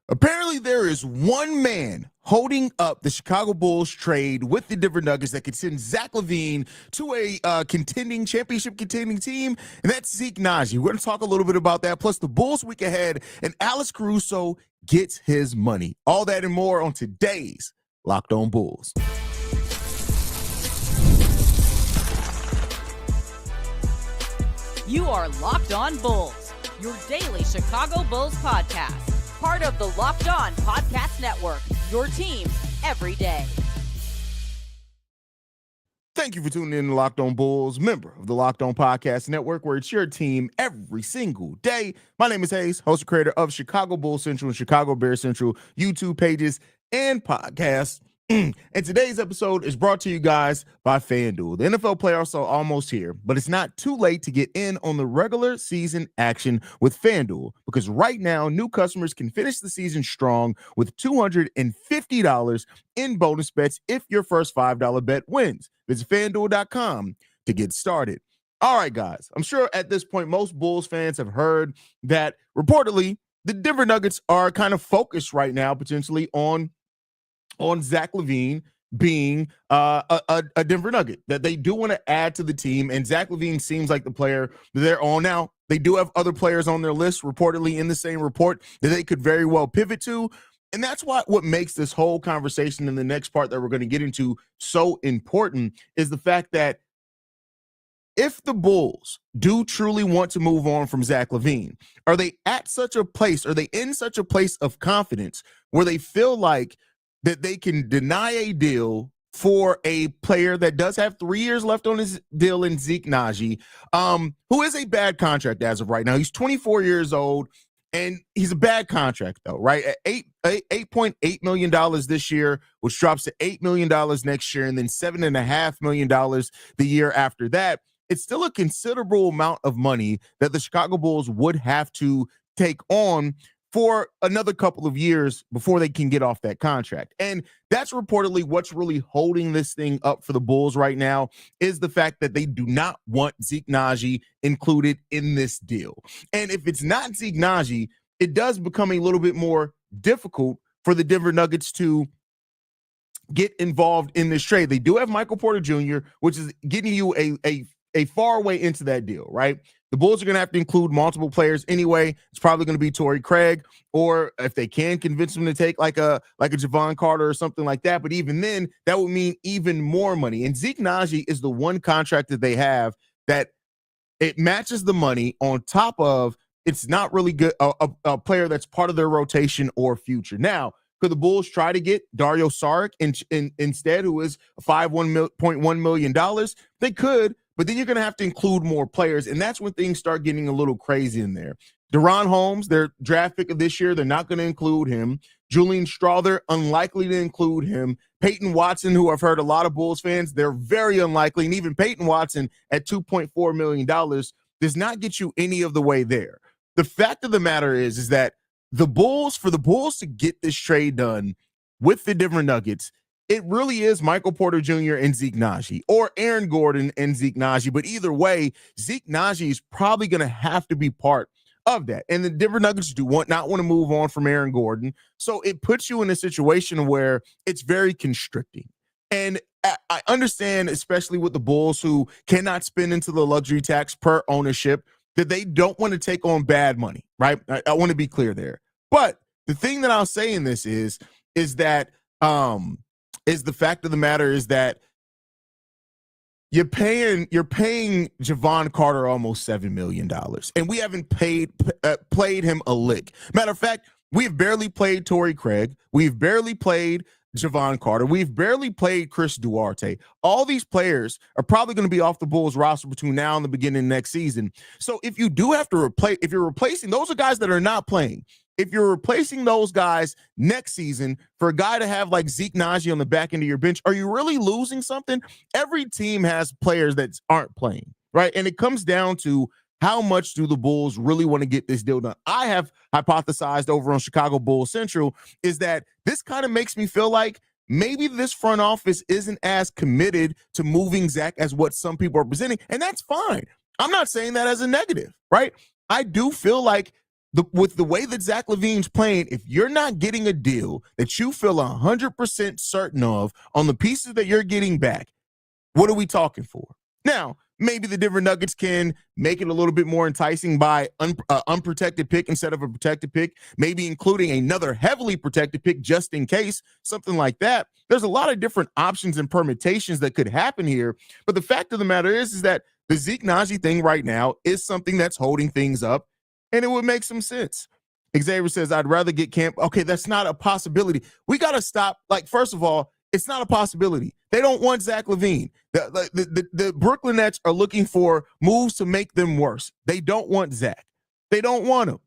Apparently, there is one man holding up the Chicago Bulls trade with the Denver Nuggets that could send Zach LaVine to a championship contending team, and that's Zeke Najee. We're going to talk a little bit about that, plus the Bulls week ahead, and Alex Caruso gets his money. All that and more on today's Locked On Bulls. You are Locked On Bulls, your daily Chicago Bulls podcast. Part of the Locked On Podcast Network, your team every day. Thank you for tuning in to Locked On Bulls, member of the Locked On Podcast Network, where it's your team every single day. My name is Hayes, host and creator of Chicago Bulls Central and Chicago Bears Central YouTube pages and podcasts. And today's episode is brought to you guys by FanDuel. The NFL playoffs are almost here, but it's not too late to get in on the regular season action with FanDuel, because right now, new customers can finish the season strong with $250 in bonus bets if your first $5 bet wins. Visit FanDuel.com to get started. All right, guys, I'm sure at this point, most Bulls fans have heard that reportedly the Denver Nuggets are kind of focused right now, potentially on Zach LaVine being a Denver Nugget, that they do want to add to the team. And Zach LaVine seems like the player that they're on now. They do have other players on their list, reportedly in the same report, that they could very well pivot to. And that's what makes this whole conversation in the next part that we're going to get into so important, is the fact that if the Bulls do truly want to move on from Zach LaVine, are they at such a place, are they in such a place of confidence where they feel like that they can deny a deal for a player that does have 3 years left on his deal in Zeke Najee, who is a bad contract as of right now? He's 24 years old, and he's a bad contract, though, right? At $8.8 million this year, which drops to $8 million next year, and then $7.5 million the year after that. It's still a considerable amount of money that the Chicago Bulls would have to take on for another couple of years before they can get off that contract. And that's reportedly what's really holding this thing up for the Bulls right now, is the fact that they do not want Zeke Najee included in this deal. And if it's not Zeke Najee, it does become a little bit more difficult for the Denver Nuggets to get involved in this trade. They do have Michael Porter Jr., which is getting you a far way into that deal, right? The Bulls are going to have to include multiple players anyway. It's probably going to be Torrey Craig, or if they can convince them to take like a Javon Carter or something like that. But even then, that would mean even more money. And Zeke Najee is the one contract that they have that it matches the money on top of it's not really good, a player that's part of their rotation or future. Now, could the Bulls try to get Dario Saric instead, who is $5.1 million? They could. But then you're going to have to include more players, and that's when things start getting a little crazy in there. Deron Holmes, their draft pick of this year, they're not going to include him. Julian Strawther, unlikely to include him. Peyton Watson, who I've heard a lot of Bulls fans, they're very unlikely. And even Peyton Watson at $2.4 million does not get you any of the way there. The fact of the matter is that for the Bulls to get this trade done with the Denver Nuggets, it really is Michael Porter Jr. and Zeke Najee, or Aaron Gordon and Zeke Najee. But either way, Zeke Najee is probably going to have to be part of that. And the Denver Nuggets do not want to move on from Aaron Gordon. So it puts you in a situation where it's very constricting. And I understand, especially with the Bulls, who cannot spend into the luxury tax per ownership, that they don't want to take on bad money, right? I want to be clear there. But the thing that I'll say in this is that the fact of the matter is that you're paying Javon Carter almost $7 million, and we haven't played him a lick. Matter of fact, we've barely played Torrey Craig. We've barely played Javon Carter. We've barely played Chris Duarte. All these players are probably going to be off the Bulls roster between now and the beginning of next season. So if you do have to if you're replacing, those are guys that are not playing. If you're replacing those guys next season for a guy to have like Zeke Najee on the back end of your bench, are you really losing something? Every team has players that aren't playing, right? And it comes down to how much do the Bulls really want to get this deal done? I have hypothesized over on Chicago Bulls Central is that this kind of makes me feel like maybe this front office isn't as committed to moving Zach as what some people are presenting, and that's fine. I'm not saying that as a negative, right? I do feel like with the way that Zach LaVine's playing, if you're not getting a deal that you feel 100% certain of on the pieces that you're getting back, what are we talking for? Now, maybe the Denver Nuggets can make it a little bit more enticing by unprotected pick instead of a protected pick, maybe including another heavily protected pick just in case, something like that. There's a lot of different options and permutations that could happen here. But the fact of the matter is that the Zeke Najee thing right now is something that's holding things up, and it would make some sense. Xavier says, I'd rather get Camp. Okay, that's not a possibility. We got to stop. Like, first of all, it's not a possibility. They don't want Zach LaVine. The Brooklyn Nets are looking for moves to make them worse. They don't want Zach. They don't want him.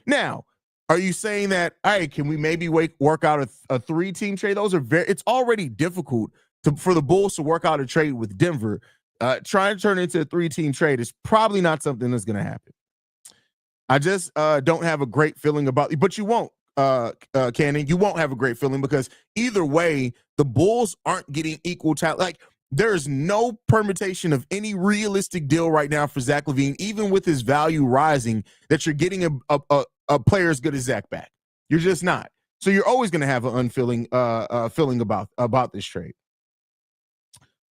Now, are you saying that, all right, can we maybe work out a three-team trade? It's already difficult for the Bulls to work out a trade with Denver. Trying to turn it into a three-team trade is probably not something that's going to happen. I just don't have a great feeling about it, but you won't. Cannon, you won't have a great feeling because either way, the Bulls aren't getting equal talent. Like, there's no permutation of any realistic deal right now for Zach LaVine, even with his value rising, that you're getting a player as good as Zach back. You're just not. So you're always going to have an feeling about this trade.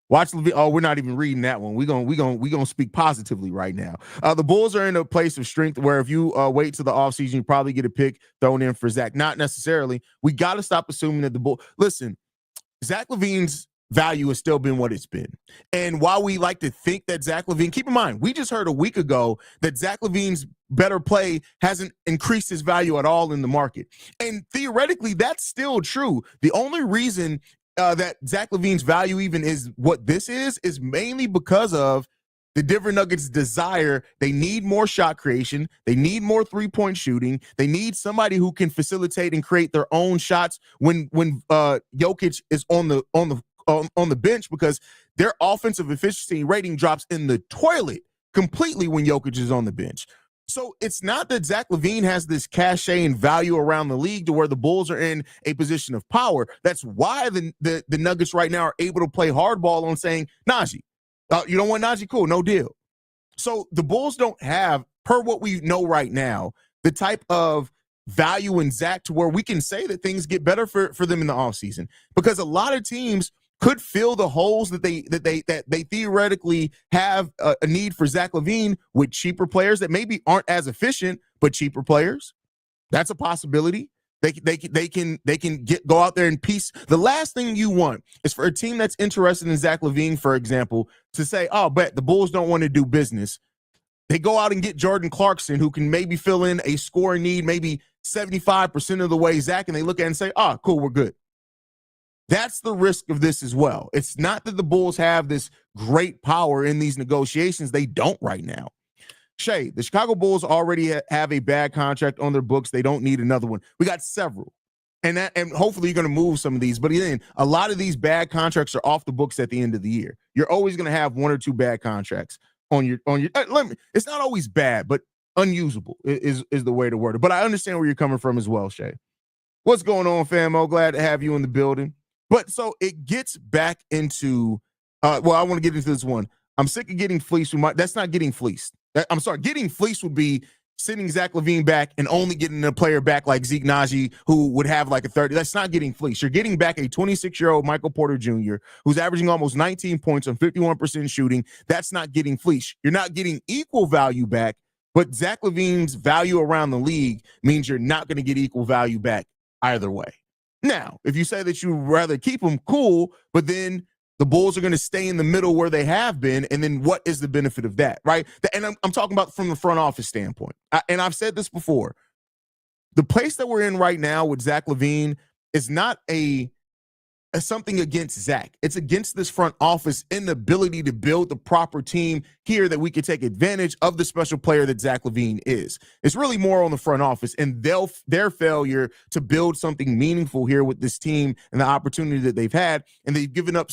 Watch LaVine. Oh, we're not even reading that one. We're gonna speak positively right now. The Bulls are in a place of strength where if you wait to the offseason, you probably get a pick thrown in for Zach. Not necessarily. We got to stop assuming that the Bulls. Listen, Zach LaVine's value has still been what it's been. And while we like to think that Zach LaVine, keep in mind, we just heard a week ago that Zach LaVine's better play hasn't increased his value at all in the market. And theoretically, that's still true. The only reason that Zach LaVine's value even is what this is mainly because of the Denver Nuggets' desire. They need more shot creation. They need more three-point shooting. They need somebody who can facilitate and create their own shots when Jokic is on the bench, because their offensive efficiency rating drops in the toilet completely when Jokic is on the bench. So it's not that Zach LaVine has this cachet and value around the league to where the Bulls are in a position of power. That's why the Nuggets right now are able to play hardball on saying, Najee, you don't want Najee? Cool, no deal. So the Bulls don't have, per what we know right now, the type of value in Zach to where we can say that things get better for them in the offseason. Because a lot of teams could fill the holes that they theoretically have a need for Zach LaVine with cheaper players that maybe aren't as efficient, but cheaper players. That's a possibility. They can go out there and piece. The last thing you want is for a team that's interested in Zach LaVine, for example, to say, oh, but the Bulls don't want to do business. They go out and get Jordan Clarkson, who can maybe fill in a scoring need, maybe 75% of the way Zach, and they look at it and say, oh, cool, we're good. That's the risk of this as well. It's not that the Bulls have this great power in these negotiations. They don't right now. Shay, the Chicago Bulls already have a bad contract on their books. They don't need another one. We got several. And hopefully you're going to move some of these. But again, a lot of these bad contracts are off the books at the end of the year. You're always going to have one or two bad contracts on your. It's not always bad, but unusable is the way to word it. But I understand where you're coming from as well, Shay. What's going on, famo? Glad to have you in the building. But so it gets back into, I want to get into this one. I'm sick of getting fleeced. That's not getting fleeced. Getting fleeced would be sending Zach LaVine back and only getting a player back like Zeke Najee, who would have like a 30. That's not getting fleeced. You're getting back a 26-year-old Michael Porter Jr., who's averaging almost 19 points on 51% shooting. That's not getting fleeced. You're not getting equal value back, but Zach LaVine's value around the league means you're not going to get equal value back either way. Now, if you say that you'd rather keep them, cool, but then the Bulls are going to stay in the middle where they have been, and then what is the benefit of that, right? And I'm talking about from the front office standpoint. And I've said this before. The place that we're in right now with Zach LaVine is not something against Zach. It's against this front office inability to build the proper team here that we could take advantage of the special player that Zach LaVine is. It's really more on the front office and their failure to build something meaningful here with this team and the opportunity that they've had. And they've given up.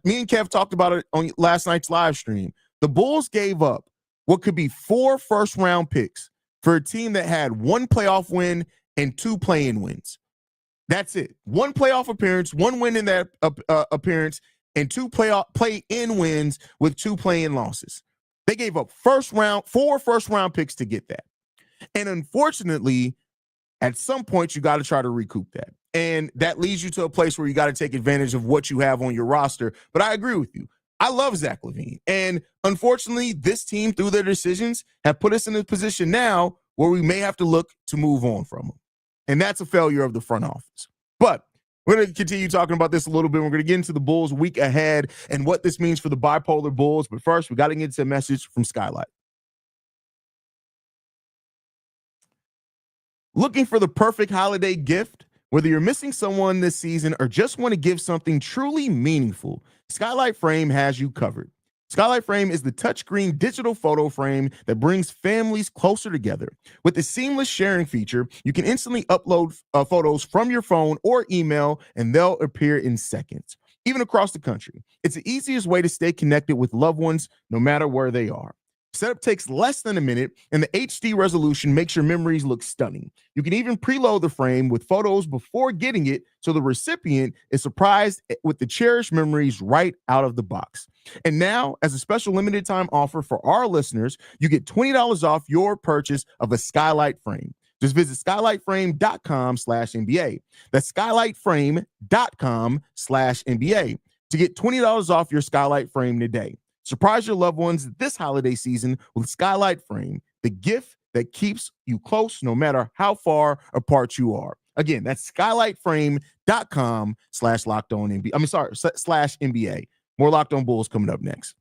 Me and Kev talked about it on last night's live stream. The Bulls gave up what could be 4 first-round picks for a team that had 1 playoff win and 2 play-in wins. That's it. 1 playoff appearance, 1 win in that appearance, and 2 play-in wins with 2 play-in losses. They gave up 4 first-round picks to get that. And unfortunately, at some point, you got to try to recoup that. And that leads you to a place where you got to take advantage of what you have on your roster. But I agree with you. I love Zach LaVine. And unfortunately, this team, through their decisions, have put us in a position now where we may have to look to move on from him. And that's a failure of the front office. But we're going to continue talking about this a little bit. We're going to get into the Bulls week ahead and what this means for the bipolar Bulls. But first, we got to get into a message from Skylight. Looking for the perfect holiday gift? Whether you're missing someone this season or just want to give something truly meaningful, Skylight Frame has you covered. Skylight Frame is the touchscreen digital photo frame that brings families closer together. With the seamless sharing feature, you can instantly upload photos from your phone or email, and they'll appear in seconds, even across the country. It's the easiest way to stay connected with loved ones, no matter where they are. Setup takes less than a minute, and the HD resolution makes your memories look stunning. You can even preload the frame with photos before getting it, so the recipient is surprised with the cherished memories right out of the box. And now, as a special limited time offer for our listeners, you get $20 off your purchase of a Skylight frame. Just visit skylightframe.com/NBA. That's skylightframe.com/NBA to get $20 off your Skylight frame today. Surprise your loved ones this holiday season with Skylight Frame, the gift that keeps you close no matter how far apart you are. Again, that's skylightframe.com/NBA. More Locked On Bulls coming up next.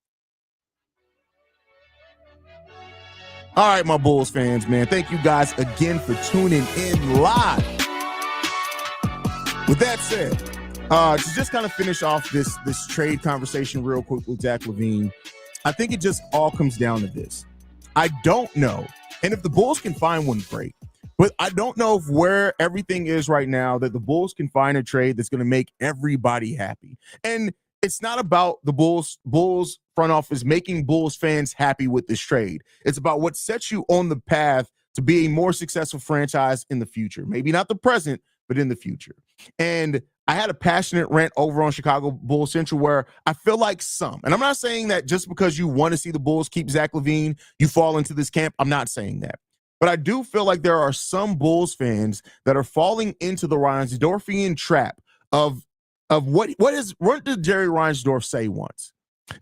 All right, my Bulls fans, man. Thank you guys again for tuning in live. With that said, to just kind of finish off this trade conversation real quick with Zach LaVine, I think it just all comes down to this. I don't know, and if the Bulls can find one, great. But I don't know if where everything is right now that the Bulls can find a trade that's going to make everybody happy. And it's not about the Bulls front office making Bulls fans happy with this trade. It's about what sets you on the path to be a more successful franchise in the future. Maybe not the present, but in the future. And I had a passionate rant over on Chicago Bulls Central where I feel like and I'm not saying that just because you want to see the Bulls keep Zach LaVine, you fall into this camp. I'm not saying that. But I do feel like there are some Bulls fans that are falling into the Reinsdorfian trap of what did Jerry Reinsdorf say once?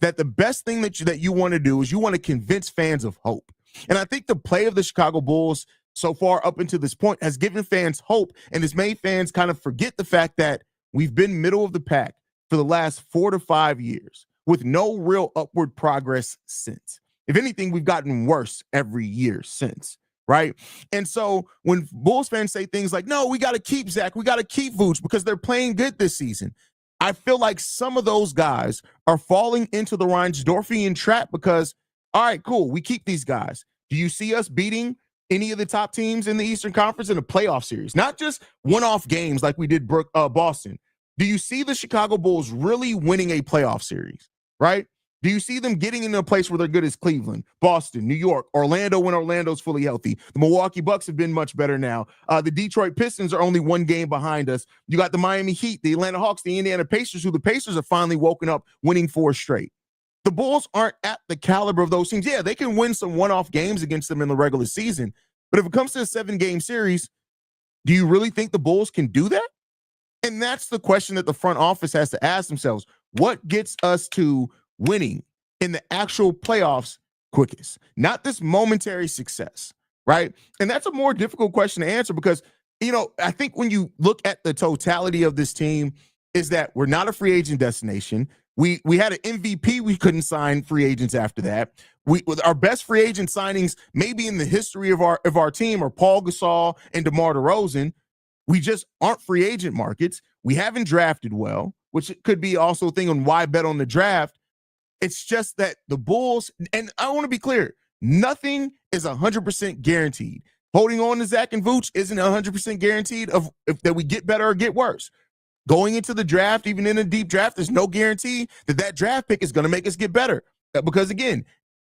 That the best thing that you want to do is you want to convince fans of hope. And I think the play of the Chicago Bulls so far up until this point has given fans hope and has made fans kind of forget the fact that we've been middle of the pack for the last 4 to 5 years with no real upward progress since. If anything, we've gotten worse every year since, right? And so when Bulls fans say things like, no, we got to keep Zach, we got to keep Vooch because they're playing good this season, I feel like some of those guys are falling into the Reinsdorfian trap because, all right, cool, we keep these guys. Do you see us beating any of the top teams in the Eastern Conference in a playoff series? Not just one-off games like we did Boston. Do you see the Chicago Bulls really winning a playoff series, right? Do you see them getting into a place where they're good as Cleveland, Boston, New York, Orlando when Orlando's fully healthy? The Milwaukee Bucks have been much better now. The Detroit Pistons are only one game behind us. You got the Miami Heat, the Atlanta Hawks, the Indiana Pacers, who the Pacers have finally woken up winning 4 straight. The Bulls aren't at the caliber of those teams. Yeah, they can win some one-off games against them in the regular season. But if it comes to a 7-game series, do you really think the Bulls can do that? And that's the question that the front office has to ask themselves. What gets us to winning in the actual playoffs quickest? Not this momentary success, right? And that's a more difficult question to answer because, I think when you look at the totality of this team is that we're not a free agent destination. We had an MVP. We couldn't sign free agents after that. With our best free agent signings, maybe in the history of our team, are Paul Gasol and DeMar DeRozan. We just aren't free agent markets. We haven't drafted well, which could be also a thing on why bet on the draft. It's just that the Bulls, and I want to be clear, nothing is 100% guaranteed. Holding on to Zach and Vooch isn't 100% guaranteed that we get better or get worse. Going into the draft, even in a deep draft, there's no guarantee that draft pick is going to make us get better. Because, again,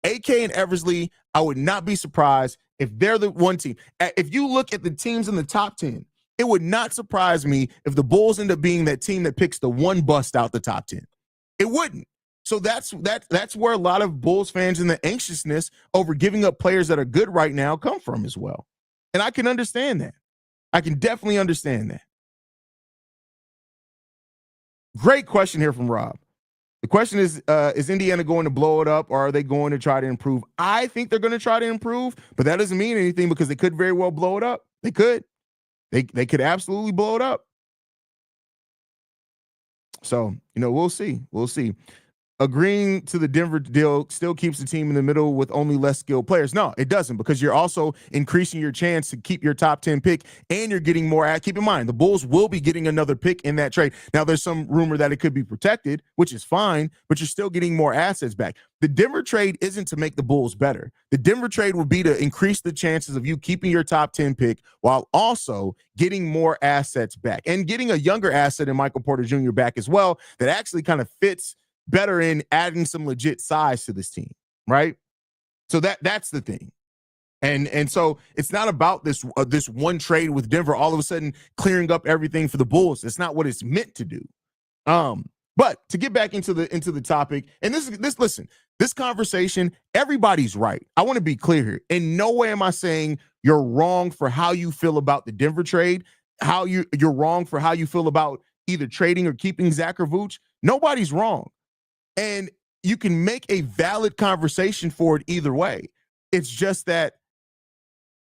AK and Eversley, I would not be surprised if they're the one team. If you look at the teams in the top 10, it would not surprise me if the Bulls end up being that team that picks the one bust out the top 10. It wouldn't. So that's where a lot of Bulls fans and the anxiousness over giving up players that are good right now come from as well. And I can understand that. I can definitely understand that. Great question here from Rob. The question is Indiana going to blow it up, or are they going to try to improve? I think they're going to try to improve, but that doesn't mean anything because they could very well blow it up. They could. They could absolutely blow it up. So, we'll see. We'll see. Agreeing to the Denver deal still keeps the team in the middle with only less skilled players. No, it doesn't, because you're also increasing your chance to keep your top 10 pick, and you're getting more. Keep in mind, the Bulls will be getting another pick in that trade. Now, there's some rumor that it could be protected, which is fine, but you're still getting more assets back. The Denver trade isn't to make the Bulls better. The Denver trade would be to increase the chances of you keeping your top 10 pick while also getting more assets back and getting a younger asset in Michael Porter Jr. back as well that actually kind of fits better in adding some legit size to this team, right? So that's the thing. And so it's not about this one trade with Denver all of a sudden clearing up everything for the Bulls. That's not what it's meant to do. But to get back into the topic, and this conversation, everybody's right. I want to be clear here. In no way am I saying you're wrong for how you feel about the Denver trade, you're wrong for how you feel about either trading or keeping Zach or Vooch. Nobody's wrong. And you can make a valid conversation for it either way. It's just that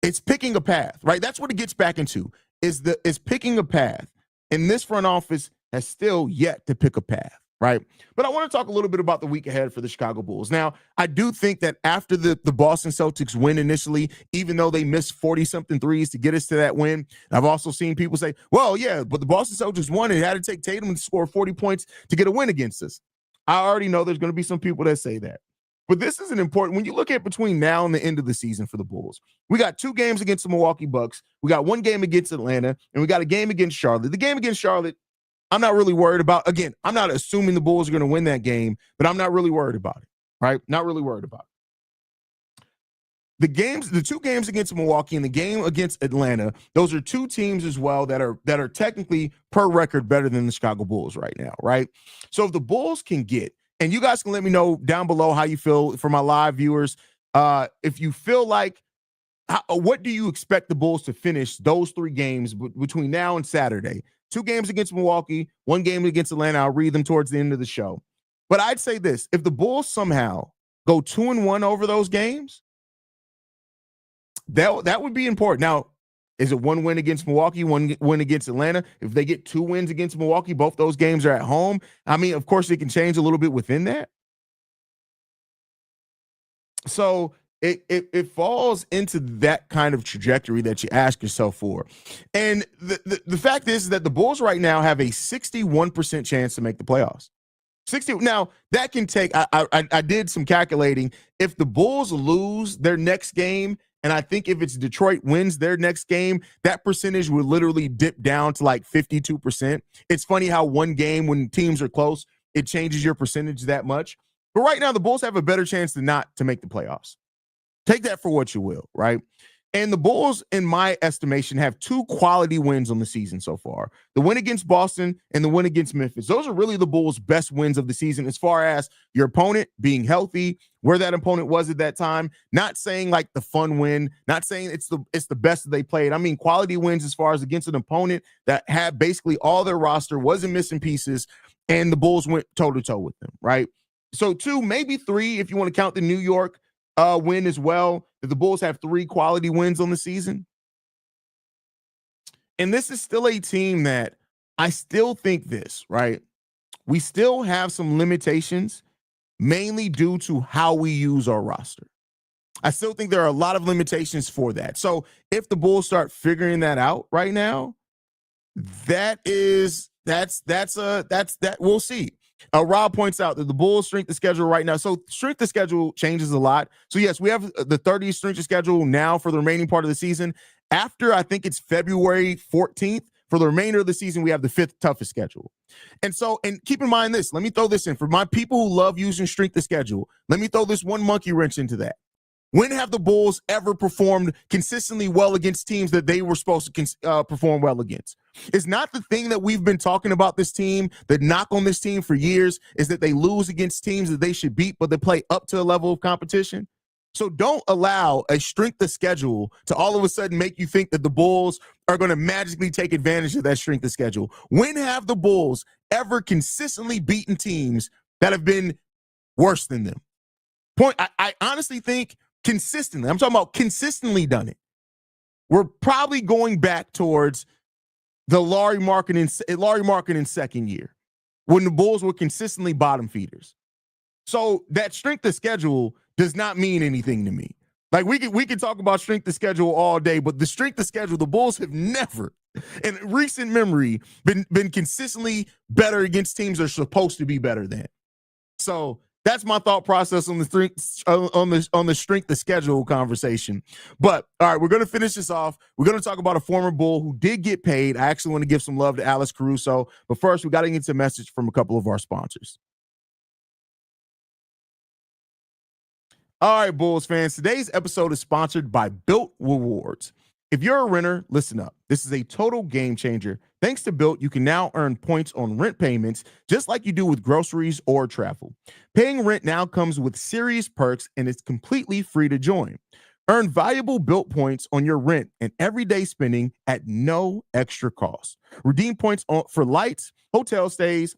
it's picking a path, right? That's what it gets back into, is picking a path. And this front office has still yet to pick a path, right? But I want to talk a little bit about the week ahead for the Chicago Bulls. Now, I do think that after the Boston Celtics win initially, even though they missed 40-something threes to get us to that win, I've also seen people say, well, yeah, but the Boston Celtics won. It had to take Tatum to score 40 points to get a win against us. I already know there's going to be some people that say that. But this is an important, when you look at between now and the end of the season for the Bulls, we got 2 games against the Milwaukee Bucks. We got 1 game against Atlanta, and we got a game against Charlotte. The game against Charlotte, I'm not really worried about. Again, I'm not assuming the Bulls are going to win that game, but I'm not really worried about it, right? Not really worried about it. The 2 games against Milwaukee and the game against Atlanta, those are 2 teams as well that are technically per record better than the Chicago Bulls right now, right? So if the Bulls can get, and you guys can let me know down below how you feel for my live viewers, if you feel like, what do you expect the Bulls to finish those 3 games between now and Saturday? 2 games against Milwaukee, 1 game against Atlanta. I'll read them towards the end of the show. But I'd say this, if the Bulls somehow go 2-1 over those games, that would be important. Now, is it 1 win against Milwaukee, 1 win against Atlanta? If they get 2 wins against Milwaukee, both those games are at home. I mean, of course, it can change a little bit within that. So it falls into that kind of trajectory that you ask yourself for. And the fact is that the Bulls right now have a 61% chance to make the playoffs. 60. Now, that can take, I did some calculating. If the Bulls lose their next game, and I think if it's Detroit wins their next game, that percentage would literally dip down to like 52%. It's funny how one game when teams are close, it changes your percentage that much. But right now, the Bulls have a better chance than not to make the playoffs. Take that for what you will, right? And the Bulls, in my estimation, have 2 quality wins on the season so far. The win against Boston and the win against Memphis. Those are really the Bulls' best wins of the season as far as your opponent being healthy, where that opponent was at that time. Not saying like the fun win, not saying it's the best that they played. I mean, quality wins as far as against an opponent that had basically all their roster, wasn't missing pieces, and the Bulls went toe-to-toe with them, right? So 2, maybe 3 if you want to count the New York win as well. That the Bulls have 3 quality wins on the season. And this is still a team that I still think this, right? We still have some limitations, mainly due to how we use our roster. I still think there are a lot of limitations for that. So if the Bulls start figuring that out right now, that's we'll see. Rob points out that the Bulls' strength of schedule right now. So strength of schedule changes a lot. So yes, we have the 30 strength of schedule now for the remaining part of the season. After I think it's February 14th, for the remainder of the season, we have the 5th toughest schedule. And so, and keep in mind this, let me throw this in for my people who love using strength of schedule. Let me throw this one monkey wrench into that. When have the Bulls ever performed consistently well against teams that they were supposed to perform well against? It's not the thing that we've been talking about this team, the knock on this team for years, is that they lose against teams that they should beat, but they play up to a level of competition. So don't allow a strength of schedule to all of a sudden make you think that the Bulls are going to magically take advantage of that strength of schedule. When have the Bulls ever consistently beaten teams that have been worse than them? I honestly think consistently, I'm talking about consistently done it. We're probably going back towards the Larry Markkinen second year when the Bulls were consistently bottom feeders. So that strength of schedule does not mean anything to me. Like we can talk about strength of schedule all day, but the strength of schedule, the Bulls have never, in recent memory, been consistently better against teams they're supposed to be better than. So that's my thought process on the strength of schedule conversation. But all right, we're going to finish this off. We're going to talk about a former Bull who did get paid. I actually want to give some love to Alex Caruso, but first we got to get a message from a couple of our sponsors. All right, Bulls fans, today's episode is sponsored by Built Rewards. If you're a renter, listen up. This is a total game changer. Thanks to Built, you can now earn points on rent payments just like you do with groceries or travel. Paying rent now comes with serious perks and it's completely free to join. Earn valuable Built points on your rent and everyday spending at no extra cost. Redeem points for flights, hotel stays,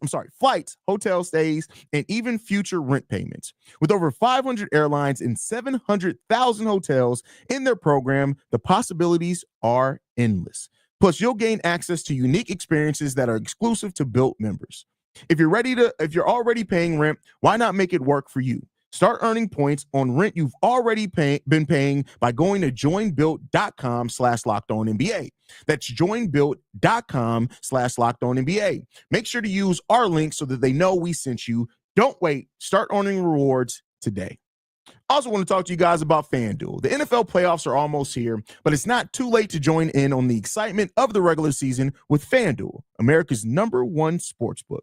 and even future rent payments. With over 500 airlines and 700,000 hotels in their program, the possibilities are endless. Plus, you'll gain access to unique experiences that are exclusive to Built members. If you're already paying rent, why not make it work for you? Start earning points on rent you've already been paying by going to joinbuilt.com/lockedonnba. That's joinbuilt.com/lockedonnba. Make sure to use our link so that they know we sent you. Don't wait. Start earning rewards today. I also want to talk to you guys about FanDuel. The NFL playoffs are almost here, but it's not too late to join in on the excitement of the regular season with FanDuel, America's #1 sportsbook.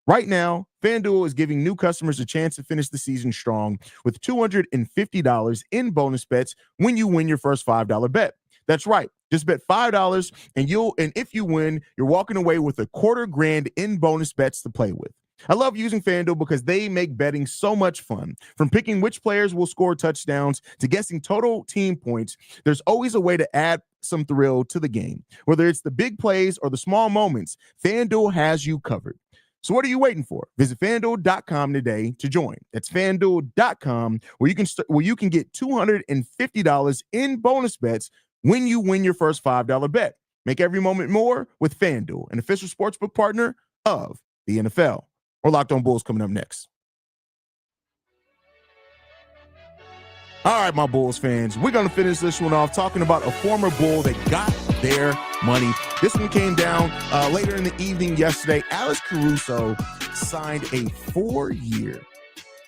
Right now, FanDuel is giving new customers a chance to finish the season strong with $250 in bonus bets when you win your first $5 bet. That's right. Just bet $5 and if you win, you're walking away with $250,000 in bonus bets to play with. I love using FanDuel because they make betting so much fun. From picking which players will score touchdowns to guessing total team points, there's always a way to add some thrill to the game. Whether it's the big plays or the small moments, FanDuel has you covered. So what are you waiting for? Visit FanDuel.com today to join. That's FanDuel.com where you can get $250 in bonus bets when you win your first $5 bet. Make every moment more with FanDuel, an official sportsbook partner of the NFL. Or Locked On Bulls coming up next. All right, my Bulls fans, we're going to finish this one off talking about a former Bull that got their money. This one came down later in the evening yesterday. Alex Caruso signed a 4-year,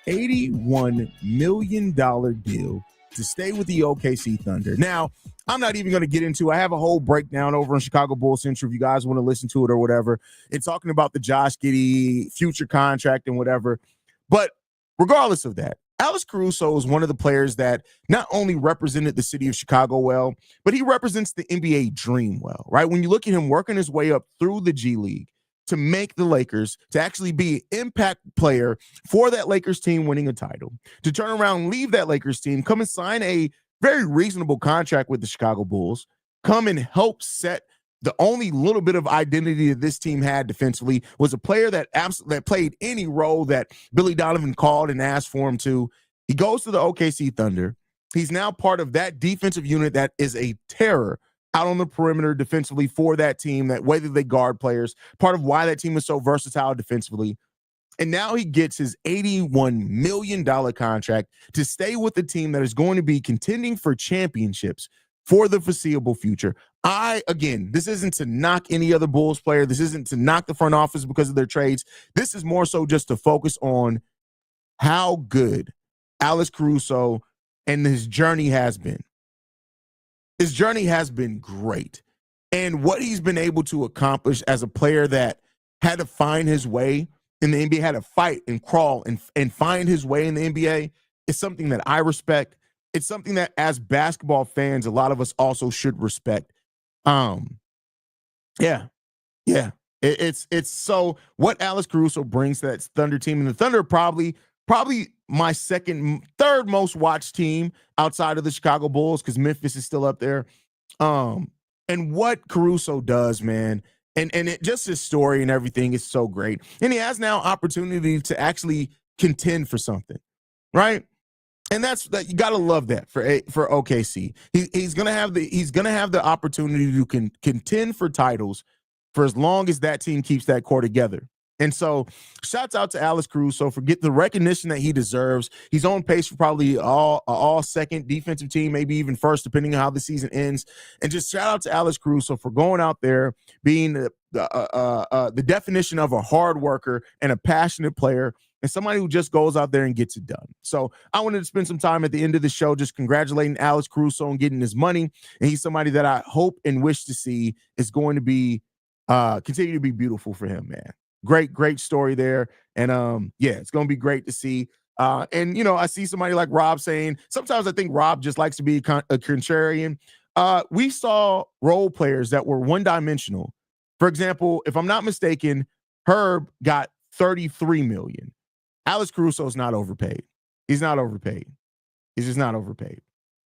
$81 million deal to stay with the OKC Thunder. Now, I'm not even going to get into I have a whole breakdown over on Chicago Bulls Central if you guys want to listen to it or whatever. It's talking about the Josh Giddey future contract and whatever. But regardless of that, Alex Caruso is one of the players that not only represented the city of Chicago well, but he represents the NBA dream well, right? When you look at him working his way up through the G League to make the Lakers, to actually be an impact player for that Lakers team winning a title, to turn around, leave that Lakers team, come and sign a very reasonable contract with the Chicago Bulls, come and help set the only little bit of identity that this team had defensively, was a player that played any role that Billy Donovan called and asked for him to. He goes to the OKC Thunder. He's now part of that defensive unit that is a terror out on the perimeter defensively for that team, that way that they guard players, part of why that team is so versatile defensively. And now he gets his $81 million contract to stay with the team that is going to be contending for championships for the foreseeable future. This isn't to knock any other Bulls player. This isn't to knock the front office because of their trades. This is more so just to focus on how good Alex Caruso and his journey has been. His journey has been great. And what he's been able to accomplish as a player that had to find his way in the NBA, had to fight and crawl and find his way in the NBA is something that I respect. It's something that as basketball fans, a lot of us also should respect. It's so what Alex Caruso brings to that Thunder team, and the Thunder probably my third most watched team outside of the Chicago Bulls, because Memphis is still up there. And what Caruso does, man, and it just his story and everything is so great. And he has now opportunity to actually contend for something, right? And that's that. You gotta love that for OKC. He's gonna have the opportunity to contend for titles for as long as that team keeps that core together. And so, shouts out to Alex Caruso for getting the recognition that he deserves. He's on pace for probably all second defensive team, maybe even first, depending on how the season ends. And just shout out to Alex Caruso for going out there, being the definition of a hard worker and a passionate player, and somebody who just goes out there and gets it done. So I wanted to spend some time at the end of the show just congratulating Alex Caruso on getting his money. And he's somebody that I hope and wish to see is going to be continue to be beautiful for him, man. Great story there. And yeah, it's going to be great to see. And, you know, I see somebody like Rob saying, sometimes I think Rob just likes to be a contrarian. We saw role players that were one-dimensional. For example, if I'm not mistaken, Herb got $33 million. Alex Caruso is not overpaid. He's not overpaid. He's just not overpaid.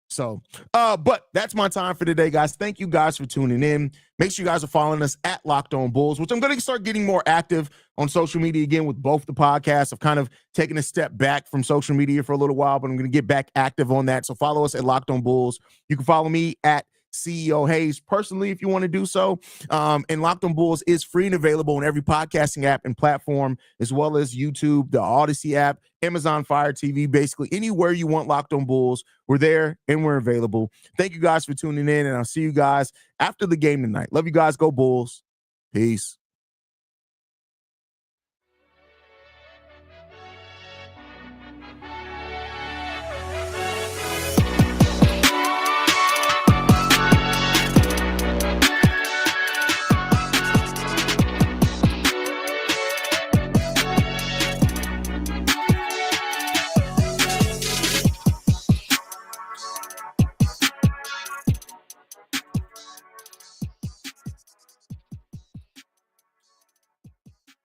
So, but that's my time for today, guys. Thank you guys for tuning in. Make sure you guys are following us at Locked On Bulls, which I'm going to start getting more active on social media again with both the podcasts. I've kind of taken a step back from social media for a little while, but I'm going to get back active on that. So follow us at Locked On Bulls. You can follow me at CEO Hayes personally if you want to do so. And Locked On Bulls is free and available on every podcasting app and platform, as well as YouTube, the Odyssey app, Amazon Fire TV, basically anywhere you want Locked On Bulls. We're there and we're available. Thank you guys for tuning in, and I'll see you guys after the game tonight. Love you guys. Go Bulls. Peace.